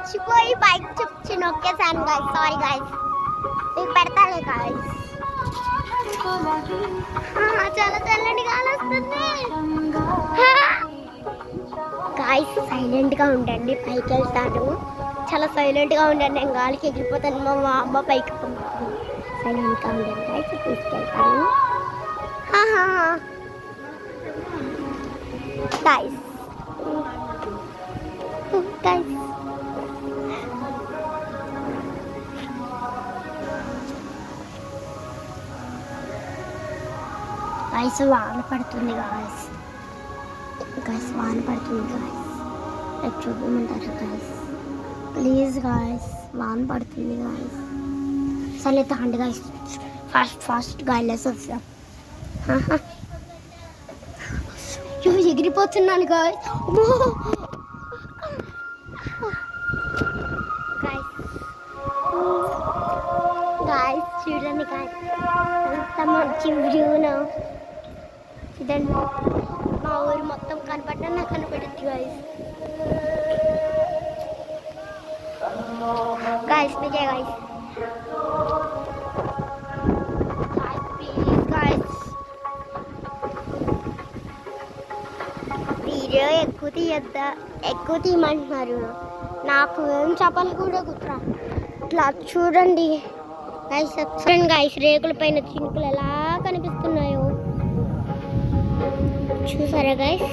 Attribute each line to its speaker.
Speaker 1: మర్చిపోయి బైక్ చూపించి నొక్కేసాను guys, sorry guys. మీకు పెడతాలే గాయస్. చాలా చల్లటి గాలి వస్తుంది గాయస్. సైలెంట్గా ఉండండి, పైకి వెళ్తాను. చాలా సైలెంట్గా ఉండండి, నేను గాలికి ఎగిరిపోతాను. మా అమ్మ పైకి పంపుతుంది. సైలెంట్గా ఉండండి గాయస్, తీసుకెళ్తాను గాయస్. గాయస్ గాయస్ వాన పడుతుంది గాయస్. గాయస్ వాన పడుతుంది గాయస్. లైక్ చూపించమంటారా గాయస్? ప్లీజ్ గాయస్, వాన పడుతుంది గాయస్. సరే తాండి గాయస్, ఫాస్ట్ గాయస్ వస్తాం. ఎగిరిపోతున్నాను గాయస్. గాయస్ చూడండి గాయస్, ఎంత మంచి వ్యూను. ఇదండి మా ఊరు మొత్తం కనపడ్డా నాకు కనపడుద్ది గాయస్. గాయస్ మీకే గాయస్, ప్లీజ్ గాయస్ వీడియో ఎక్కువ తీయమంటున్నారు. నాకు ఏం చెప్పాలి కూడా గుర్తురా. ఇట్లా చూడండి గాయస్, చూడండి గాయస్, రేకుల పైన చినుకులు ఎలా కనిపిస్తున్నాయో చూసారా గాయస్.